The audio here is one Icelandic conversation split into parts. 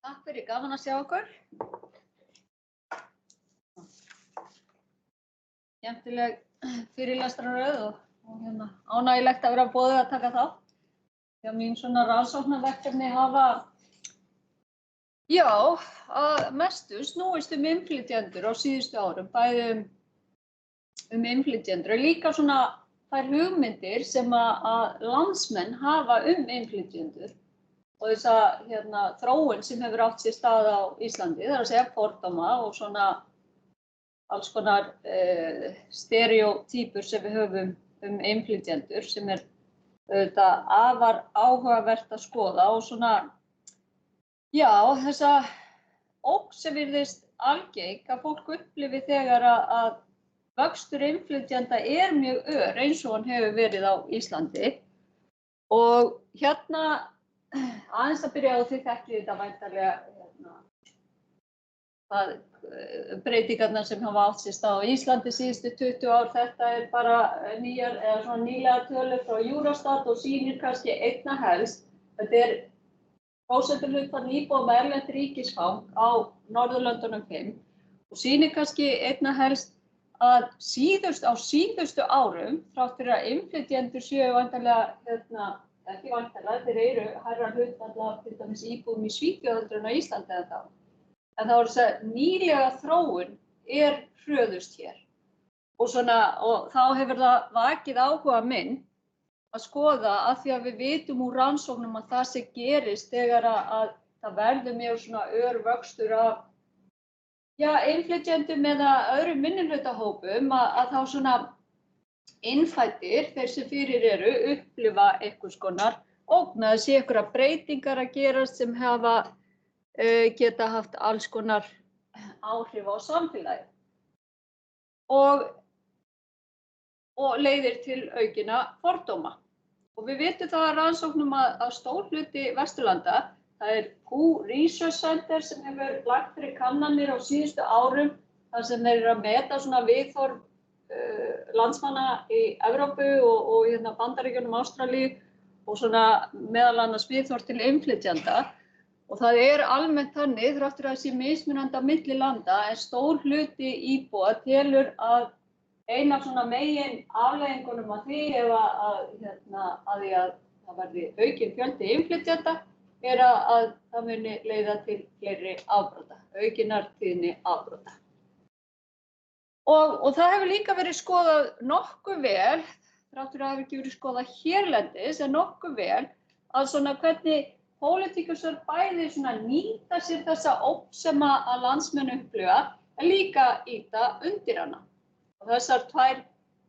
Takk fyrir, gaman að sjá okkur. Skemmtileg fyrirlestrarröð og ánægilegt að vera boðið að taka þátt. Já, mín svona rannsóknarverkefni hafa, já, að mestu snúist innflytjendur á síðustu árum, bæði innflytjendur og líka svona þær hugmyndir sem að landsmenn hafa innflytjendur og þessa þróun sem hefur átt sér stað á Íslandi, það er að segja fordóma og svona alls konar stereótypur sem við höfum innflytjendur sem auðvitað afar áhugavert að skoða og svona, já, þessa ógn sem virðist algeng að fólk upplifi þegar að vöxtur innflytjenda mjög ör eins og hann hefur verið á Íslandi og hérna aðeins að byrja á því þekkið þetta væntanlega breytingarnar sem hafa átt sér stað á Íslandi síðustu 20 ár, þetta bara nýjar eða svona nýlega tölur frá Eurostat og sýnir kannski einna helst. Þetta prósentuhlutfall íbúa með erlent ríkisfang á Norðurlöndunum 5 og sýnir kannski einna helst að á síðustu árum, þrátt fyrir að innflytjendur séu væntanlega, ekki væntanlega, þeir eru hærra hlutfall af til dæmis íbúum í Svíþjóð heldur en á Íslandi eða þá. En þá þess að nýlega þróun hröðust hér. Og þá hefur það vakið áhuga minn að skoða að því að við vitum úr rannsóknum að það sem gerist þegar að það verður mjög svona örvöxtur af innflytjendum eða öðrum minnihlutahópum að þá svona innfæddir, þeir sem fyrir eru, upplifa einhvers konar ógn, að sé einhverjar breytingar að gerast sem geta haft alls konar áhrif á samfélagið og leiðir til aukinna fordóma. Og við vitum það að rannsóknum að stór hluti Vesturlanda, það Pew Research Center sem hefur lagt fyrir kannanir á síðustu árum, þar sem þeir eru að meta svona viðhorf landsmanna í Evrópu og Bandaríkjunum, Ástralíu og svona meðal annars viðhorf til innflytjenda. Og það almennt þannig, þrátt fyrir að sé mismunandi á milli landa, en stór hluti íbúa telur að ein af svona megin afleiðingunum af því að það verði aukinn fjöldi innflytjenda að það muni leiða til fleiri afbrota, aukinnar tíðni afbrota. Og það hefur líka verið skoðað nokkuð vel, þrátt fyrir að það hefur ekki verið skoðað hérlendis, en nokkuð vel að svona hvernig pólitíkusar bæði svona nýta sér þessa ógn sem að landsmenn upplifa en líka ýta undir hana. Og þessar tvær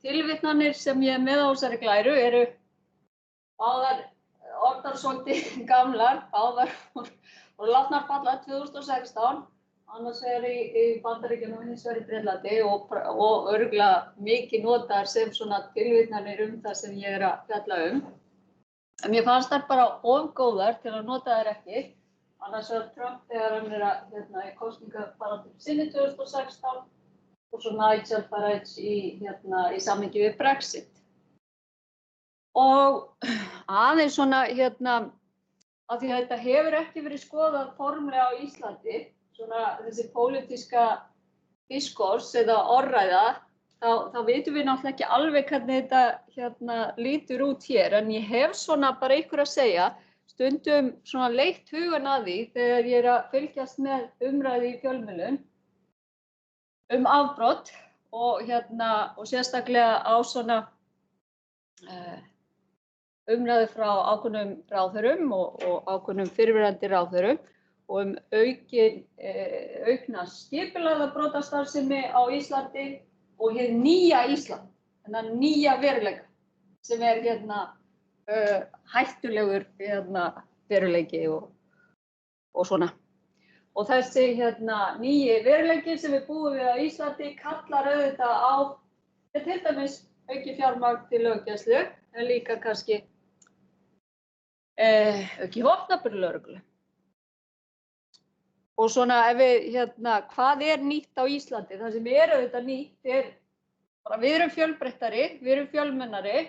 tilvitnanir sem ég með á þessari glæru báðar orðnar svolítið gamlar, báðar og látnar falla 2016, annars í Bandaríkjunum og hins vegar í Bretlandi og örugglega mikið notaðar sem svona tilvitnanir það sem ég að fjalla En mér fannst þær bara of góðar til að nota þær ekki. Annars var Trump þegar hann í kosningabaráttu sinni 2016 og svo Nigel Farage í samhengi við Brexit. Og aðeins svona af því að þetta hefur ekki verið skoðað formlega á Íslandi, svona þessi pólitíska diskors eða orðræða, þá vitum við náttúrulega ekki alveg hvernig þetta lítur út hér, en ég hef svona bara ykkur að segja, stundum svona leitt hugan að því þegar ég að fylgjast með umræðu í fjölmiðlum afbrot og sérstaklega á svona umræðu frá ákveðnum ráðherrum og ákveðnum fyrrverandi ráðherrum og aukna skipulagða brotastarfsemi á Íslandi og hið nýja Ísland, þennan nýja veruleika sem hættulegur veruleiki og svona. Og þessi nýji veruleiki sem við búum við á Íslandi kallar auðvitað á til dæmis aukið fjármagn til löggæslu, en líka kannski aukið vopnaburð lögreglu. Og svona ef við, hvað nýtt á Íslandi? Það sem auðvitað nýtt bara við erum fjölbreyttari, við erum fjölmennari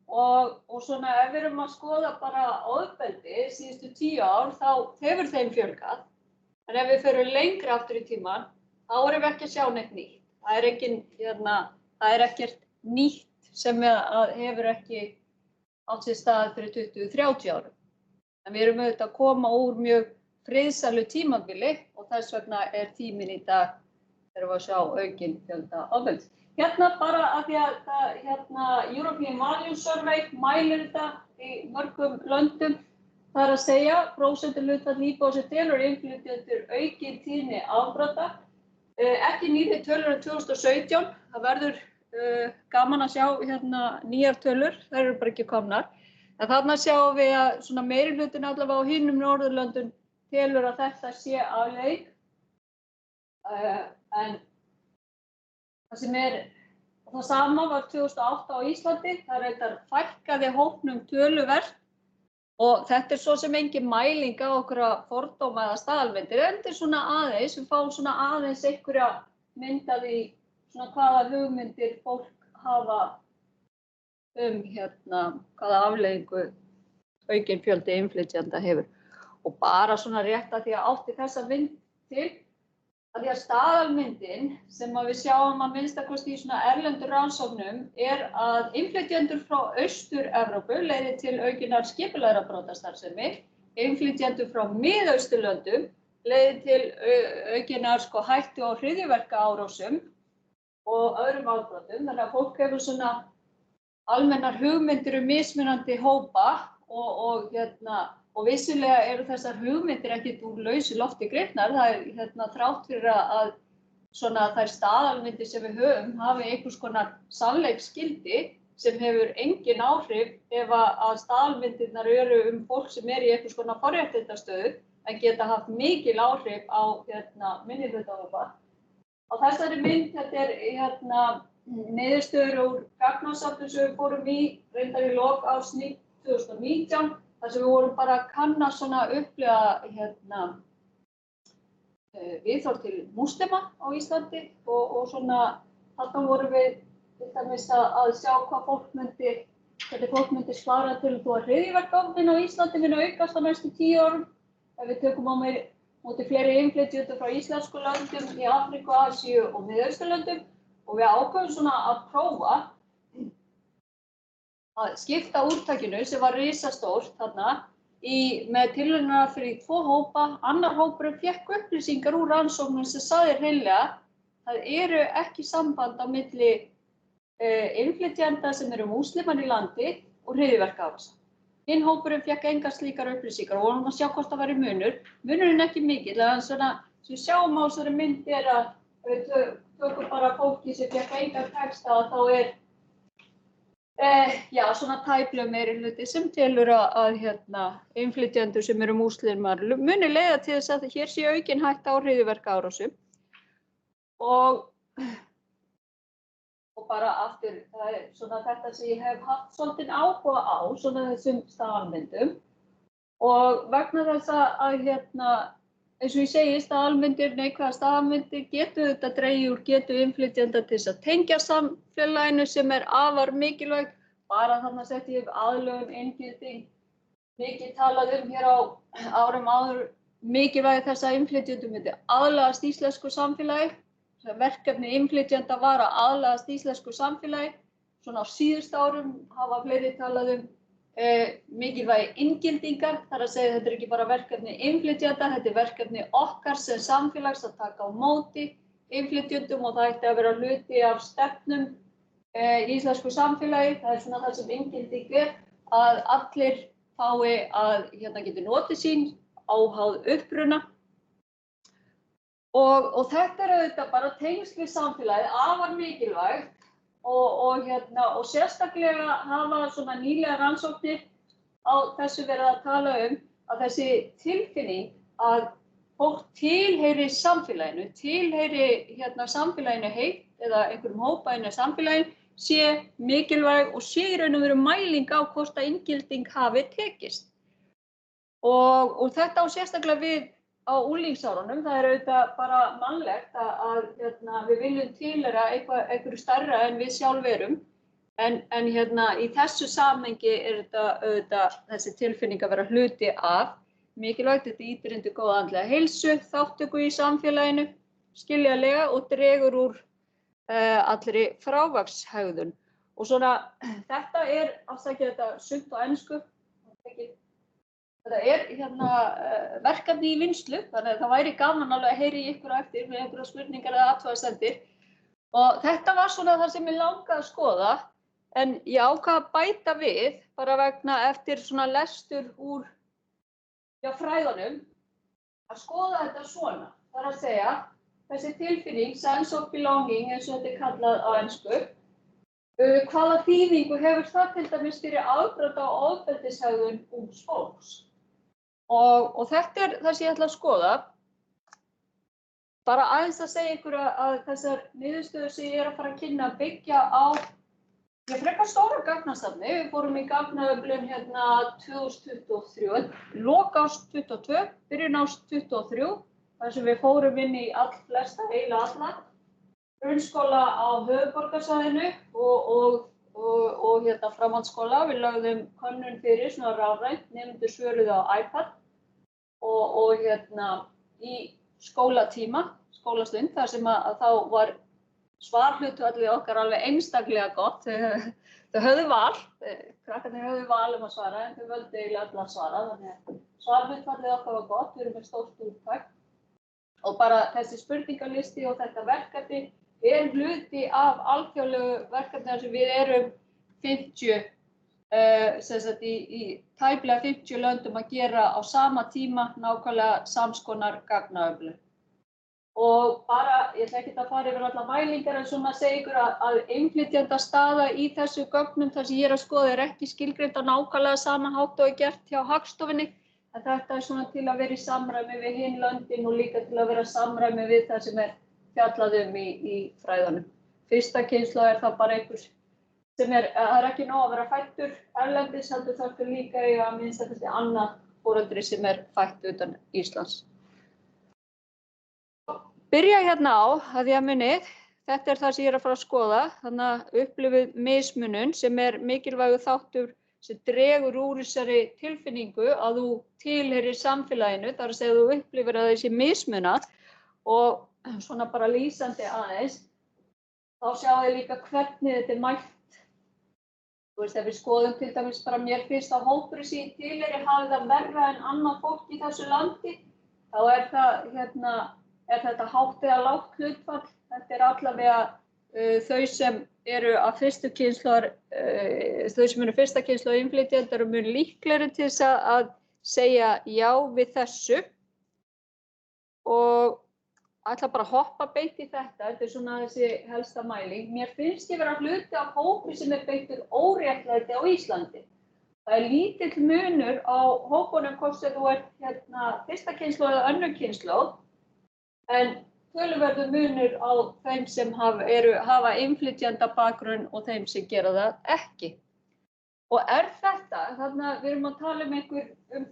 og svona ef við erum að skoða bara ofbeldi síðustu 10 ár þá hefur þeim fjölgað En ef við förum lengra aftur í tímann, þá erum við ekki að sjá neitt nýtt. Það er ekkert nýtt sem hefur ekki átt sér stað fyrir 20-30 árum. En við erum auðvitað að koma úr mjög friðsælu tímabili og þess vegna er tíminn í dag þegar við að sjá aukinn fjölda ofbeldis. Hérna bara að því að European Value Survey mælir þetta í mörgum löndum. Það er að segja, prósentuhlutfall íbúa sem telur innflytjendur aukin tíðni afbrota. Ekki nýrri tölur en 2017. Það verður gaman að sjá hérna nýjar tölur, þær eru bara ekki komnar. En þarna sjáum við að svona meirihlutin allavega á hinum Norðurlöndum telur að þetta sé afleið. En það sem það sama var 2008 á Íslandi. Það reyndar fækkaði hópnum töluvert. Og þetta er svo sem engin mæling á okkur að fordóma eða staðalmyndir, en þetta er svona aðeins, við fáum svona aðeins einhverja mynd af því svona hvaða hugmyndir fólk hafa hvaða afleiðingu aukinn fjöldi innflytjenda hefur. Og bara svona rétt að því að átti þessa mynd til, að því að staðalmyndin sem við sjáum að minnstakosti í svona erlendu rannsóknum er að innflytjendur frá Austur-Evrópu leiðir til aukinnar skipulagðrar brotastarfsemi, innflytjendur frá Mið-Austurlöndum leiðir til aukinnar hættu á hryðjuverkaárásum og öðrum afbrotum. Þannig að fólk hefur svona almennar hugmyndir mismunandi hópa og vissulega eru þessar hugmyndir ekkert úr lausu lofti gripnar. Það er þrátt fyrir að svona þær staðalmyndir sem við höfum hafi einhvers konar sannleiksgildi sem hefur engin áhrif ef að staðalmyndirnar eru fólk sem er í einhvers konar forréttindastöðu en geta haft mikil áhrif á minnihlutahópa. Á þessari mynd, þetta er niðurstöður úr gagnasafni sem við fórum í reyndar í lok árs 2019. Þar sem við vorum bara að kanna svona upplifa viðhorf til múslima á Íslandi og svona þarna vorum við til dæmis að sjá hvernig fólk myndi svara til þó að hryðjuverkaógnin á Íslandi muni aukast á næstu 10 árum. Ef við tökum á móti fleiri innflytjendur frá íslensku löndum í Afríku, Asíu og Mið-Austurlöndum og við ákváðum svona að prófa að skipta úrtakinu sem var risastórt þarna með tilraunir fyrir 2 hópa. Annar hópurinn fékk upplýsingar úr rannsóknum sem sagði hreinlega að það eru ekki samband á milli innflytjenda sem eru múslimar í landi og hryðjuverkaárása. Hinn hópurinn fékk engar slíkar upplýsingar og vorum að sjá hvort það væri munur. Munurinn ekki mikill, en svona sem við sjáum á þessari mynd er að við tökum bara fólki sem fékk engar texta að þá er svona tæplega meirihluti sem telur að innflytjendur sem eru múslimar muni leiða til þess að hér sé aukin hætta á hryðjuverkaárásum. Og bara aftur, það er svona þetta sem ég hef haft svolítið áhuga á, svona þessum staðalmyndum. Og vegna þess að eins og ég segi, staðalmyndir, neikvæðar staðalmyndir getur þetta dregið úr getu innflytjenda til þess að tengja samfélaginu sem er afar mikilvægt. Bara þarna setti ég aðlögun, inngilding, mikið talað hér á árum áður mikilvægi þess að innflytjendur myndi aðlagast íslensku samfélagi. Verkefni innflytjenda var að aðlagast íslensku samfélagi. Svona á síðustu árum hafa fleiri talað mikilvægi inngildingar. Það er að segja að þetta er ekki bara verkefni innflytjenda, þetta er verkefni okkar sem samfélags að taka á móti innflytjendum og það ætti að vera hluti af stefnum í íslensku samfélagi. Það er svona það sem inngilding er, að allir fái að geti notið sín óháð uppruna. Og þetta er auðvitað bara tengsl við samfélagið, afar mikilvægt og sérstaklega hafa svona nýlega rannsóknir á þessu verið að tala að þessi tilfinning að fólk tilheyri samfélaginu, samfélaginu heilt eða einhverjum hópa inn í samfélaginu sé mikilvæg og sé í raun og veru mæling á hvort að inngilding hafi tekist. Og þetta á sérstaklega við á unglingsárunum. Það er auðvitað bara mannlegt að við viljum tilheyra einhverju stærra en við sjálf erum. En í þessu samhengi er þetta auðvitað þessi tilfinning að vera hluti af. mikilvægt, þetta ýtir undir góða andlega heilsu, þátttöku í samfélaginu, skiljanlega og dregur úr allri frávagshegðun. Og svona, þetta afsakið þetta sumt á ensku, þetta verkefni í vinnslu, þannig að það væri gaman alveg að heyra í ykkur á eftir með einhverjar spurningar eða athugasemdir. Og þetta var svona það sem ég langaði að skoða, en ég ákvað að bæta við, bara vegna eftir svona lestur úr fræðunum, að skoða þetta svona. Það er að segja, þessi tilfinning, sense of belonging, eins og þetta er kallað á ensku, hvaða þýðingu hefur það til dæmis fyrir afbrot á ofbeldishegðun ungs fólks? Og þetta er það sem ég ætla að skoða. Bara aðeins að segja ykkur að þessar niðurstöður sem ég að fara að kynna byggja á frekar stóra gagnasafni. Við fórum í gagnaöflun 2023, lok árs 22, byrjun árs 23, þar sem við fórum inn í flesta, eiginlega alla, grunnskóla á höfuðborgarsvæðinu og framhaldsskóla. Við lögðum könnun fyrir svona rafrænt, nemendur svöruðu á iPad og í skólatíma, skólastund, þar sem að þá var svarhlutfallið okkar alveg einstaklega gott. Þau höfðu val, krakkarnir höfðu val að svara, en þau völdu eiginlega allar að svara, þannig að svarhlutfallið okkar var gott, við erum með stórt úrtak. Og bara þessi spurningalisti og þetta verkefni hluti af alþjóðlegu verkefni þar sem við erum 50, í tæplega 50 löndum að gera á sama tíma nákvæmlega samskonar gagnaöflun. Og bara, ég ætla ekki að fara yfir alla mælingar, en svona segja ykkur að innflytjendastaða í þessu gögnum þar sem ég að skoða ekki skilgreind á nákvæmlega sama hátt og gert hjá Hagstofunni. En þetta svona til að vera í samræmi við hin löndin og líka til að vera í samræmi við það sem fjallað í fræðunum. Fyrsta kynslóð það bara einhvers sem það ekki nóg að vera fæddur erlendis, heldur þarf líka að minnsta þessi annað foreldri sem fætt utan Íslands. Byrja hérna á að því að munið, þetta það sem ég að fara að skoða, þannig að upplifið mismunun sem mikilvægur þáttur sem dregur úr þessari tilfinningu að þú tilheyrir samfélaginu, þar að segja þú upplifir að þessi mismunað og svona bara lýsandi aðeins, þá sjáum við líka hvernig þetta mælt. Þú veist, ef við skoðum til dæmis bara mér fyrst á hópur sem tilheyri hafi það verra en annað fólk í þessu landi, þá þetta hátt eða lágt hlutfall. Þetta allavega þau sem eru af fyrstu kynslóðar, þau sem eru fyrsta kynslóð innflytjendar og mun líklegri til þess að segja já við þessu. Og ætla bara að hoppa beint í þetta er svona þessi helsta mæling. Mér finnst ég vera hluti af hópi sem beittur óréttlæti á Íslandi. Það lítill munur á hópunum hvort sem þú fyrsta kynslóð eða önnur kynslóð, en töluverður munur á þeim sem hafa innflytjenda bakgrunn og þeim sem gera það ekki. Og þetta, þannig að við erum að tala um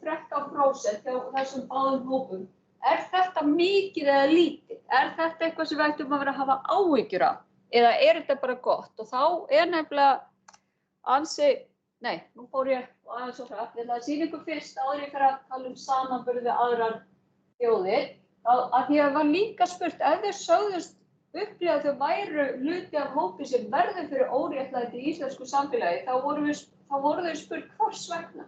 13% hjá þessum báðum hópum. Þetta mikið eða lítið? Þetta eitthvað sem við ættum að vera að hafa áhyggjur af? Eða þetta bara gott? Og þá nefnilega nú fór ég aðeins og hratt. Ég ætla að sýna ykkur fyrst áður ég fer að tala samanburð við aðrar þjóðir. Að því að var líka spurt, ef þau sögðust upplifa að þau væru hluti af hópi sem verður fyrir óréttlæti í íslensku samfélagi, þá voru þau spurt hvers vegna.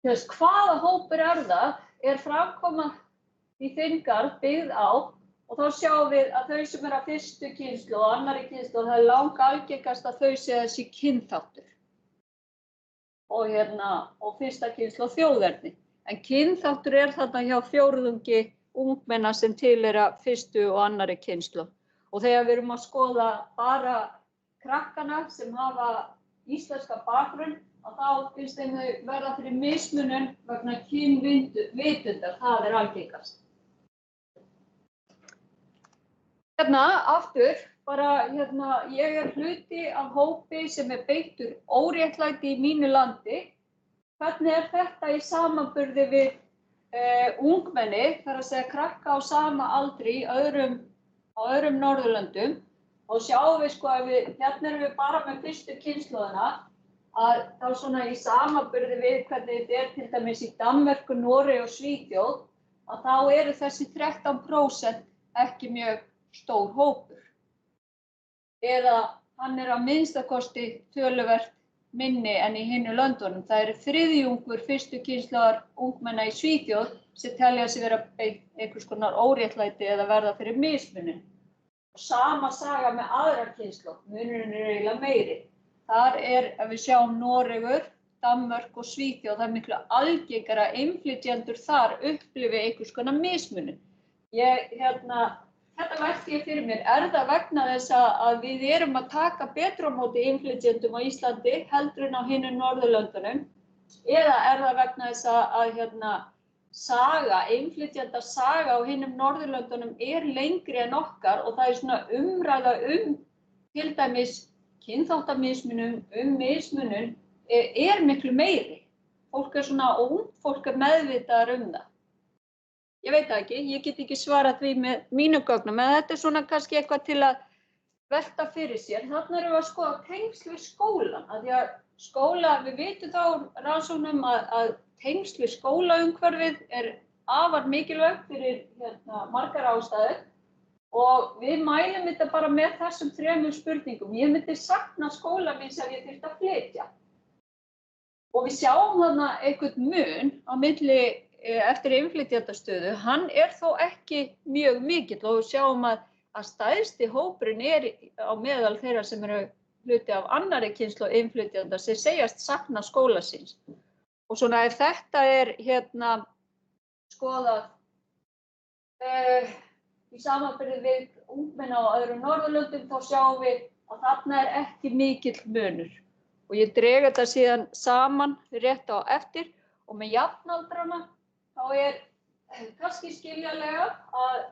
Hvaða hópur það? Framkoma í þinn garð byggð á og þá sjáum við að þau sem af fyrstu kynslóð og annarri kynslóð, það langalgengast að þau sé þessi kynþáttur og fyrsta kynslóð þjóðerni. En kynþáttur þarna hjá fjórðungi ungmenna sem tilheyra fyrstu og annarri kynslóð. Og þegar við erum að skoða bara krakkana sem hafa íslenska bakgrunn, þá finnst þeim þau verða fyrir mismunun vegna kynvitundar, það algengast. Aftur, ég hluti af hópi sem beittur óréttlæti í mínu landi. Hvernig þetta í samanburði við ungmenni, þar að segja krakka á sama aldri á öðrum Norðurlöndum, og sjáum við erum við bara með fyrstu kynslóðina, að þá svona í samanburði við hvernig þetta til dæmis í Danmörku, Noregi og Svíþjóð, að þá eru þessi 13% ekki mjög stór hópur. Eða hann að minnstakosti töluvert minni en í hinum löndunum. Það eru þriðjungur fyrstu kynslóðar ungmenna í Svíþjóð sem telja sig vera beitt einhvers konar óréttlæti eða verða fyrir mismunun. Og sama saga með aðrar kynslóð, munurinn eiginlega meiri. Þar ef við sjáum Noregur, Danmörk og Svíþjóð, það er miklu algengara að innflytjendur þar upplifi einhvers konar mismunun. Þetta velti ég fyrir mér, það vegna þess að við erum að taka betur á móti innflytjendum á Íslandi heldur en á hinum Norðurlöndunum, eða það vegna þess að innflytjenda saga á hinum Norðurlöndunum lengri en okkar og það svona umræða til dæmis kynþáttamismunum, mismunun miklu meiri. Fólk svona ungt, fólk meðvitaðar það. Ég veit það ekki, ég get ekki svarað því með mínu gögnum, en þetta svona kannski eitthvað til að velta fyrir sér. Þarna erum við að skoða tengsl við skólann, af því að við vitum þá rannsóknum að tengsl við skólaumhverfið afar mikilvægt fyrir margar ástæður og við mælum þetta bara með þessum 3 spurningum. Ég myndi sakna skóla míns ef ég þyrfti að flytja. Og við sjáum þarna einhvern mun á milli eftir innflytjendastöðu, hann þó ekki mjög mikill og við sjáum að stærsti hópurinn á meðal þeirra sem eru hluti af annarri kynslóð innflytjenda sem segjast sakna skóla síns. Og svona ef þetta skoðað í samanburði við ungmenna á öðrum Norðurlöndum, þá sjáum við að þarna ekki mikill munur. Og ég dreg þetta síðan saman rétt á eftir og með jafnaldrana þá kannski skiljanlega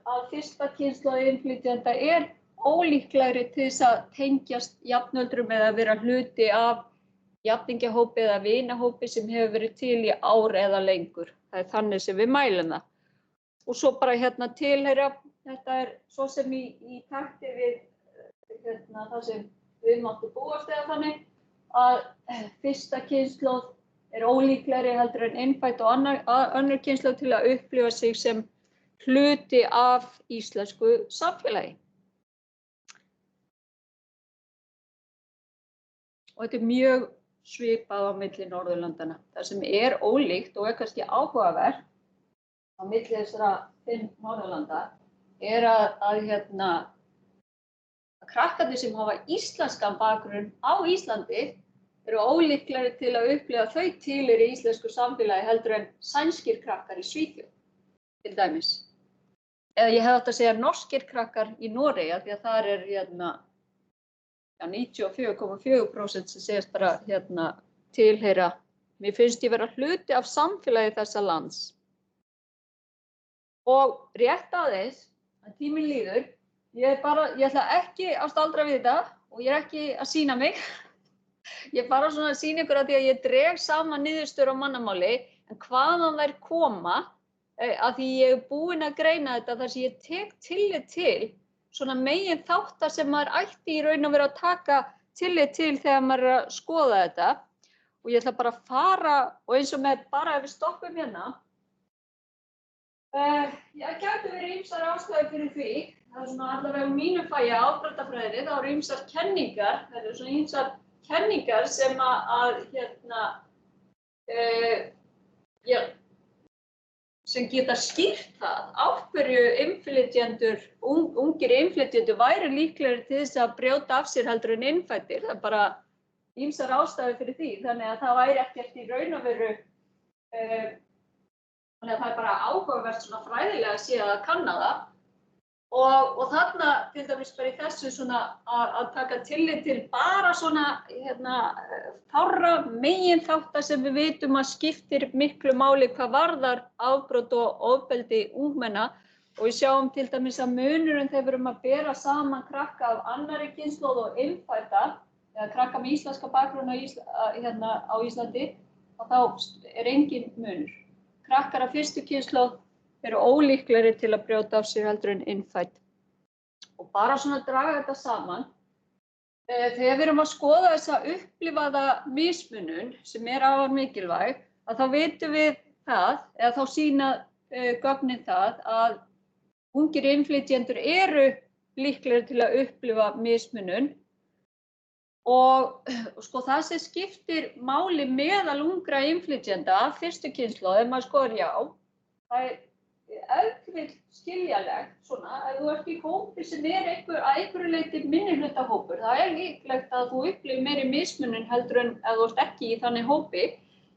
að fyrsta kynslóð innflytjenda ólíklegri til þess að tengjast jafnöldrum eða vera hluti af jafningjahópi eða vinahópi sem hefur verið til í ár eða lengur. Það þannig sem við mælum það. Og svo bara tilheyra, þetta svo sem í takti við það sem við máttu búast eða þannig, að fyrsta kynslóð ólíklegri heldur en innfædd og önnur kynslóð til að upplifa sig sem hluti af íslensku samfélagi. Og þetta mjög svipað á milli Norðurlandana. Það sem ólíkt og kannski áhugavert á milli þessara 5 Norðurlanda að krakkarnir sem hafa íslenskan bakgrunn á Íslandi ólíklegri til að upplifa þau tilheyri íslensku samfélagi heldur en sænskir krakkar í Svíþjóð, til dæmis. Eða ég hefði átt að segja norskir krakkar í Noregi, af því að þar 94,4% sem segist bara tilheyra. Mér finnst ég vera hluti af samfélagi þessa lands. Og rétt aðeins, að tíminn líður, ég ætla ekki að staldra við þetta og ég ekki að sýna mig. Ég bara svona sýna ykkur að því að ég dreg saman niðurstöður á mannamáli, en hvaðan þær koma, að því ég búin að greina þetta þar sem ég tek tillit til svona megin þáttar sem maður ætti í raun og vera að taka tillit til þegar maður að skoða þetta. Og ég ætla bara að fara, og eins og með bara ef við stoppum ég gæti verið ýmsar ástæður fyrir því. Það svona allavega mínu fagi ábrotafræðinni, þá eru ýmsar kenningar, það eru svona ýmsar kenningar sem sem geta skýrt það af hverju ungir innflytjendur væru líklegri til þess að brjóta af sér heldur en innfæddir. Það bara ýmsar ástæður fyrir því, þannig að það væri ekkert í raun og veru þannig að það bara áhugavert svona fræðilega að sé að kanna það. Og þarna til dæmis bara í þessu svona að taka tillit til bara svona fárra meginþáttar sem við vitum að skiptir miklu máli hvað varðar afbrot og ofbeldi ungmenna. Og við sjáum til dæmis að munurinn þegar við erum að bera saman krakka af annarri kynslóð og innfædda, eða krakka með íslenska bakgrunn á Íslandi, og þá engin munur. Krakkar af fyrstu kynslóð eru ólíklegri til að brjóta af sér heldur en innfædd. Og bara svona draga þetta saman, Þegar við erum að skoða þessa upplifaða mismunun sem afar mikilvæg, að þá vitum við það, eða þá sýna gögnin það að ungir innflytjendur eru líklegir til að upplifa mismunun og sko það sem skiptir máli meðal ungra innflytjenda af fyrstu kynslóð, ef maður skoðar það ef til vill skiljanlegt svona, ef þú ert í hópi sem að einhverju leyti minnihlutahópur, það líklegt að þú upplifir meiri mismunun heldur en ef þú ert ekki í þannig hópi.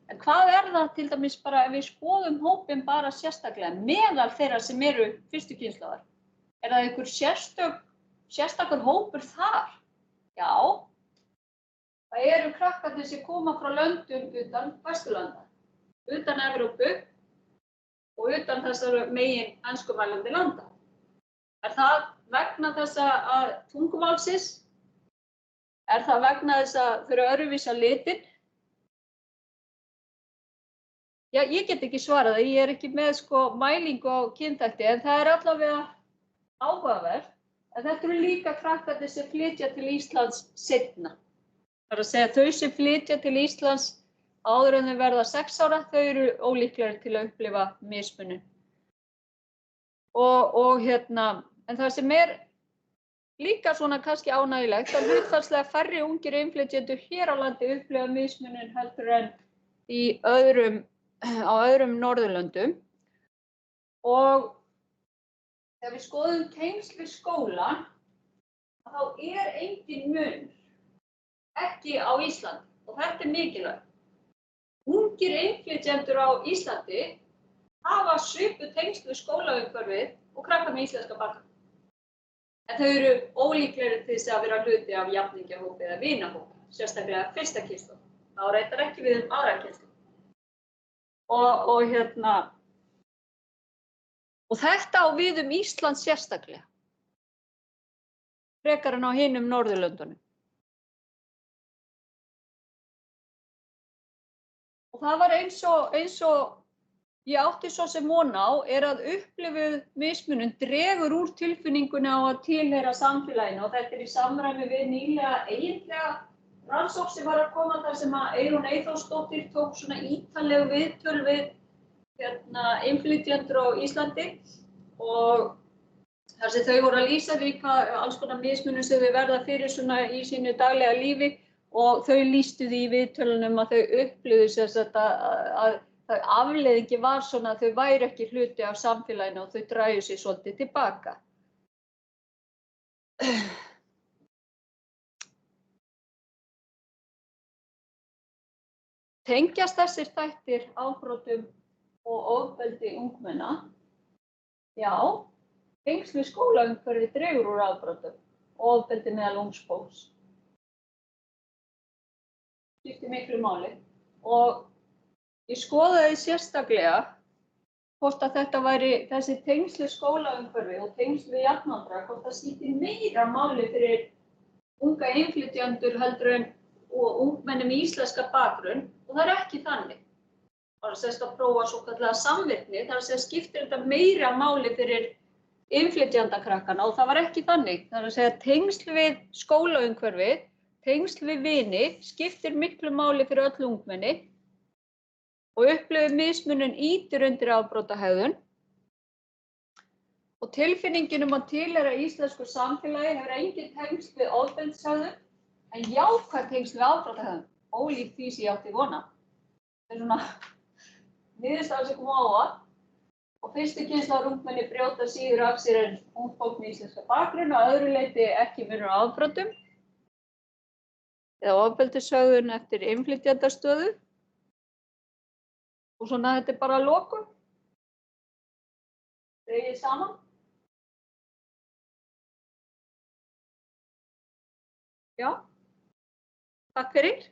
En hvað það til dæmis bara ef við skoðum hópinn bara sérstaklega meðal þeirra sem eru fyrstu kynslóðar? Það einhver sérstakur hópur þar? Já, það eru krakkarnir sem koma frá löndum utan Vesturlanda, utan Evrópu og utan þessara megin enskumælandi landa. Það vegna þessa tungumálsins? Það vegna þess að þau eru öðruvísi á litin? Já, ég get ekki svarað það, ég ekki með mælingu á kynþætti, en það allavega áhugavert. En þetta eru líka krakkarnir sem flytja til Íslands seinna. Það að segja þau sem flytja til Íslands áður en þau verða 6 ára, þau eru ólíklegir til að upplifa mismunun. En það sem líka svona kannski ánægjulegt, að hlutfallslega færri ungir innflytjendur hér á landi upplifa mismunun heldur en á öðrum Norðurlöndum. Og þegar við skoðum tengsl við skólann, þá engin munur, ekki á Íslandi, og þetta mikilvægt. Ungir innflytjendur á Íslandi hafa svipuð tengsl við skólaumhverfið og krakkar með íslenska bakgrunn. En þau eru ólíklegri til þess að vera hluti af jafningjahópi eða vinahópi, sérstaklega fyrsta kynslóð. Það reyndar ekki við aðra kynslóð. Og þetta á við Ísland sérstaklega, frekar en á hinum Norðurlöndunum. Og það var eins og ég átti svo sem von á, að upplifuð mismunun dregur úr tilfinningunni á að tilheyra samfélaginu, og þetta í samræmi við nýlega eiginlega rannsókn sem var að koma þar sem að Eyrún Eyþórsdóttir tók svona ítarleg viðtöl við innflytjendur á Íslandi, og þar sem þau voru að lýsa því hvað alls konar mismunun sem þau verða fyrir svona í sínu daglega lífi, og þau lýstu því í viðtölunum að þau upplifðu sem sagt að afleiðingi var svona að þau væru ekki hluti af samfélaginu og þau drægju sig svolítið tilbaka. Tengjast þessir þættir afbrotum og ofbeldi ungmenna? Já, tengsl við skólaumhverfi dregur úr afbrotum og ofbeldi meðal ungs fólks. Skiptir miklu máli. Og ég skoðaði sérstaklega hvort að þetta væri þessi tengsl við skólaumhverfi og tengsl við jafnaldra, hvort það skiptir meira máli fyrir unga innflytjendur heldur en og ungmenni með íslenska bakgrunn, og það ekki þannig. Það að segja að prófa svokallaða samvirkni, það að segja skiptir þetta meira máli fyrir innflytjendakrakkana, og það var ekki þannig. Það að segja tengsl við skólaumhverfi, tengsl við vini skiptir miklu máli fyrir öll ungmenni, og upplifir mismunun ýtir undir afbrotahegðun, og tilfinningin að tilheyra íslensku samfélagi hefur engin tengsl við ofbeldishegðun, en jákvæð tengsl við afbrotahegðun, ólíkt því sem ég átti vona. Það svona niðurstaða sem kom á það, og fyrstu kynslóðar ungmenni brjóta síður af sér en ungt fólk með íslenska bakgrunn, og að öðru leyti ekki munur á afbrotum eða ofbeldishegðun eftir innflytjendastöðu. Og svona þetta bara að lokum. Dregið saman. Já, takk fyrir.